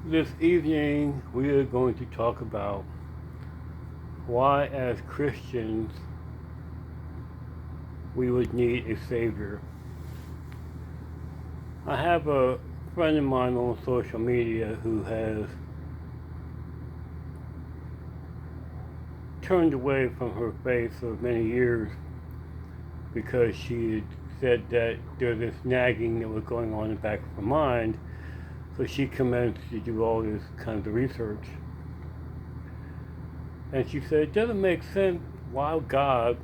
This evening, we are going to talk about why, as Christians, we would need a Savior. I have a friend of mine on social media who has turned away from her faith for many years because she had said that there was this nagging that was going on in the back of her mind. So she commenced to do all this kind of research. And she said, it doesn't make sense why God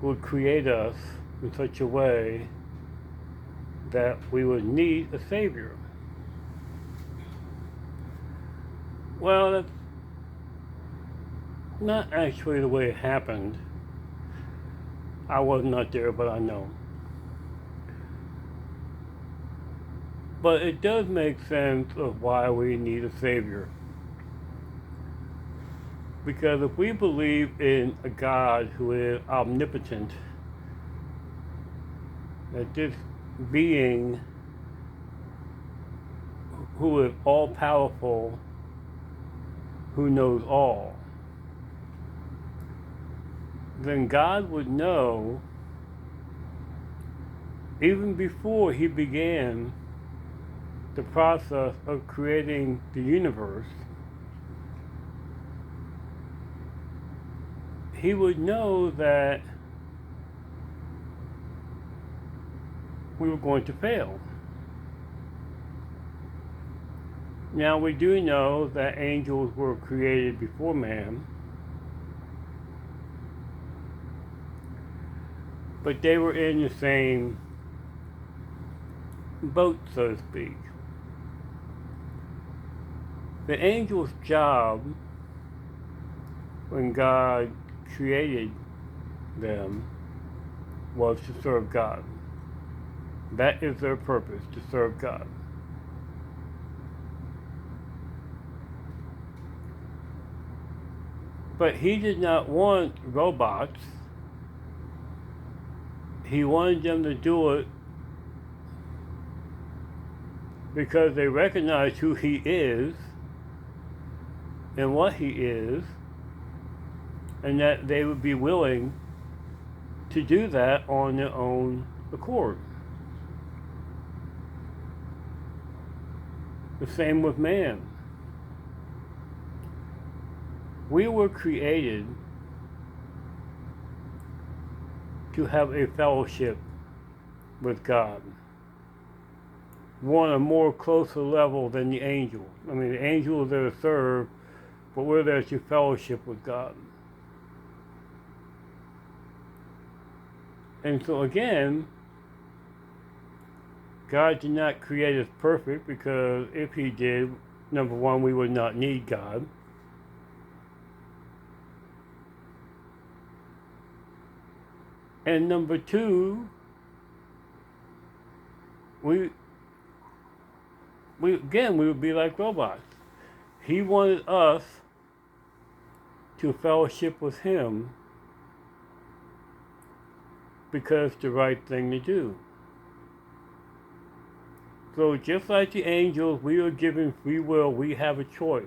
would create us in such a way that we would need a Savior. Well, that's not actually the way it happened. I was not there, but I know. But it does make sense of why we need a Savior. Because if we believe in a God who is omnipotent, that this being who is all powerful, who knows all, then God would know, even before he began the process of creating the universe, he would know that we were going to fail. Now, we do know that angels were created before man, but they were in the same boat, so to speak. The angels' job when God created them was to serve God. That is their purpose, to serve God. But he did not want robots. He wanted them to do it because they recognize who he is and what he is, and that they would be willing to do that on their own accord. The same with man. We were created to have a fellowship with God, on a more closer level than the angels. I mean, the angels are there to serve, but we're there to fellowship with God. And so again, God did not create us perfect, because if he did, number one, we would not need God. And number two, we would be like robots. He wanted us to fellowship with him because it's the right thing to do. So just like the angels, we are given free will. We have a choice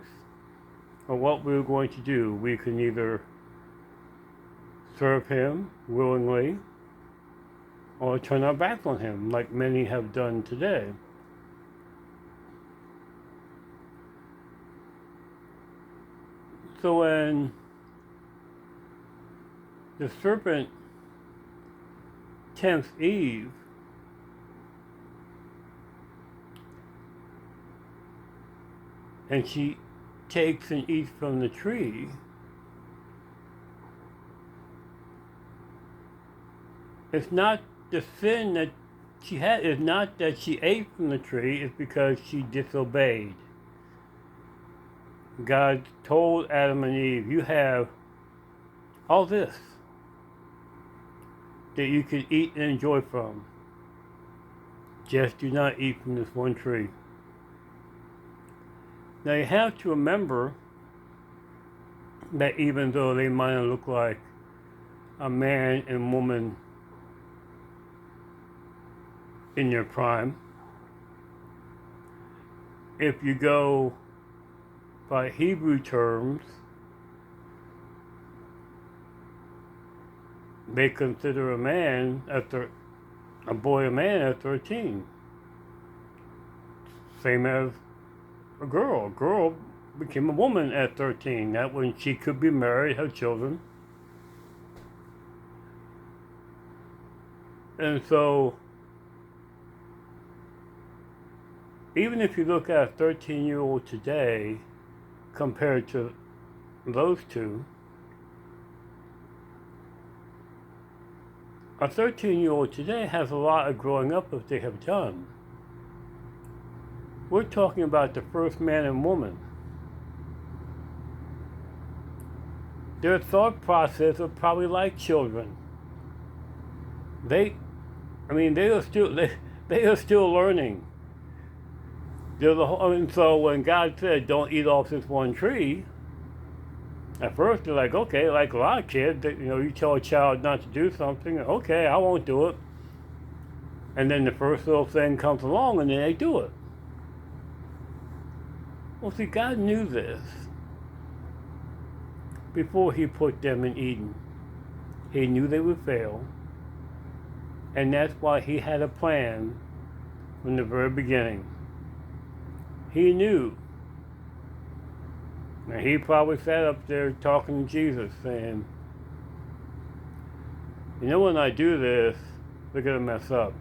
of what we're going to do. We can either serve him willingly or turn our backs on him, like many have done today. So when the serpent tempts Eve, and she takes and eats from the tree, it's not the sin that she had, it's not that she ate from the tree, it's because she disobeyed. God told Adam and Eve, you have all this that you can eat and enjoy from. Just do not eat from this one tree. Now you have to remember that even though they might look like a man and woman in their prime, if you go by Hebrew terms, they consider a boy a man at 13. Same as a girl. A girl became a woman at 13. That when she could be married, have children. And so, even if you look at a 13-year-old today compared to those two, a 13-year-old today has a lot of growing up that they have done. We're talking about the first man and woman. Their thought process are probably like children. They are still learning. And so when God said, "Don't eat off this one tree," at first they're like, "Okay," like a lot of kids, you tell a child not to do something, "Okay, I won't do it." And then the first little thing comes along and then they do it. Well, see, God knew this before He put them in Eden. He knew they would fail, and that's why He had a plan from the very beginning. He knew. And He probably sat up there talking to Jesus saying, when I do this, they're going to mess up.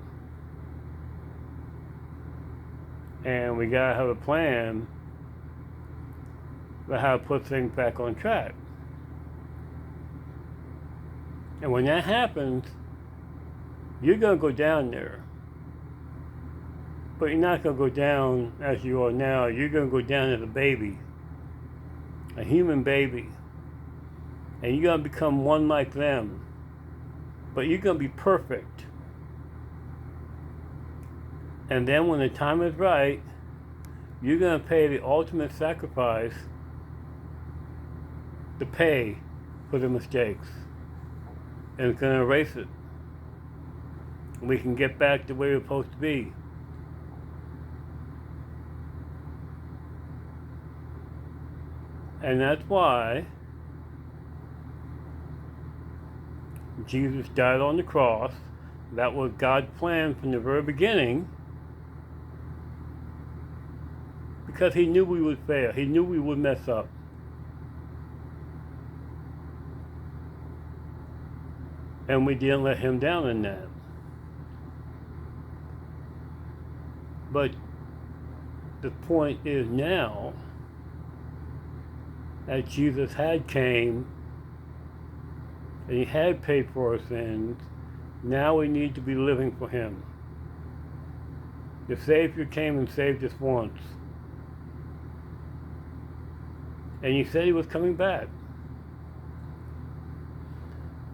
And we got to have a plan for how to put things back on track. And when that happens, you're going to go down there. But you're not going to go down as you are now. You're going to go down as a baby, a human baby. And you're going to become one like them. But you're going to be perfect. And then when the time is right, you're going to pay the ultimate sacrifice to pay for the mistakes. And it's going to erase it. We can get back to where we're supposed to be. And that's why Jesus died on the cross. That was God's plan from the very beginning. Because He knew we would fail. He knew we would mess up. And we didn't let Him down in that. But the point is now that Jesus had came and He had paid for our sins. Now we need to be living for Him. The Savior came and saved us once. And He said He was coming back.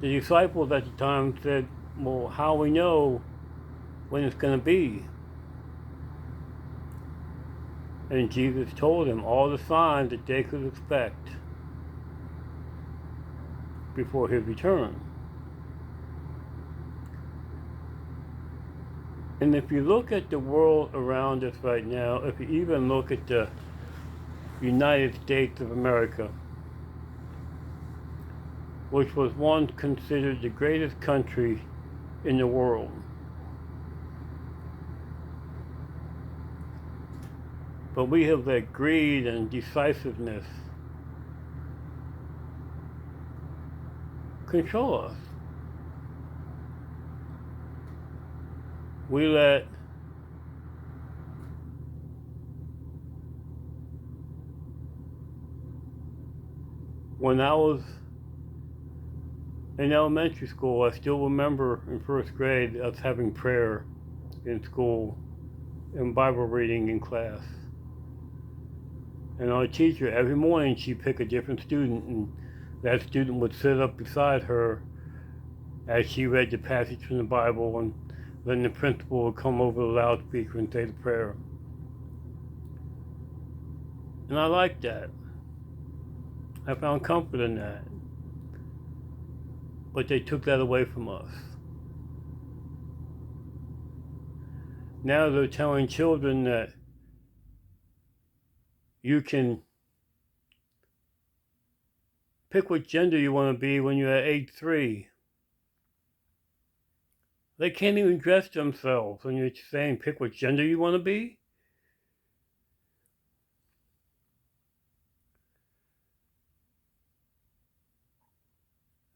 The disciples at the time said, "Well, how we know when it's going to be?" And Jesus told them all the signs that they could expect before His return. And if you look at the world around us right now, if you even look at the United States of America, which was once considered the greatest country in the world, but we have let greed and decisiveness control us. We let when I was in elementary school, I still remember in first grade us having prayer in school and Bible reading in class. And our teacher, every morning, she'd pick a different student, and that student would sit up beside her as she read the passage from the Bible, and then the principal would come over the loudspeaker and say the prayer. And I liked that. I found comfort in that. But they took that away from us. Now they're telling children that you can pick what gender you want to be when you're at age 3. They can't even dress themselves when you're saying pick what gender you want to be.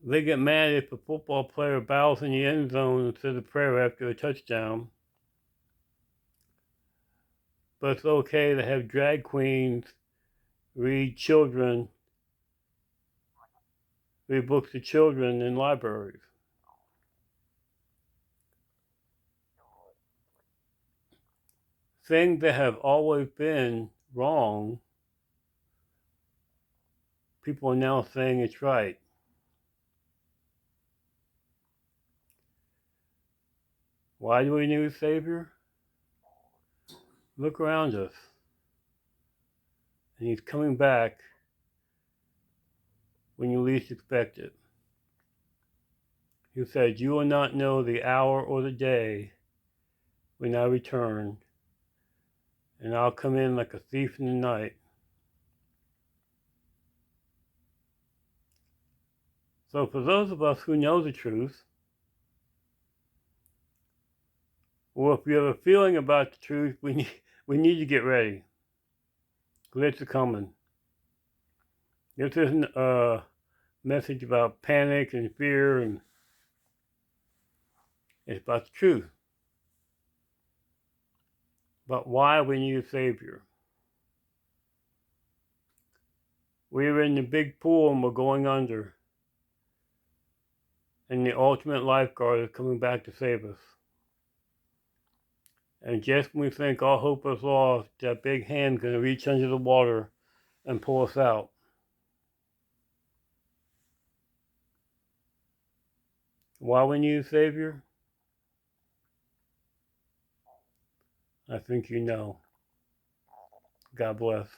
They get mad if a football player bows in the end zone and says a prayer after a touchdown. But it's okay to have drag queens read books to children in libraries. Things that have always been wrong, people are now saying it's right. Why do we need a Savior? Look around us. And He's coming back when you least expect it. He said, "You will not know the hour or the day when I return, and I'll come in like a thief in the night." So for those of us who know the truth, or if we have a feeling about the truth, we need to get ready. Because it's coming. This isn't a message about panic and fear, and it's about the truth. But why we need a Savior. We are in the big pool and we're going under. And the ultimate lifeguard is coming back to save us. And just when we think all hope is lost, that big hand's going to reach under the water and pull us out. Why we need a Savior? I think you know. God bless.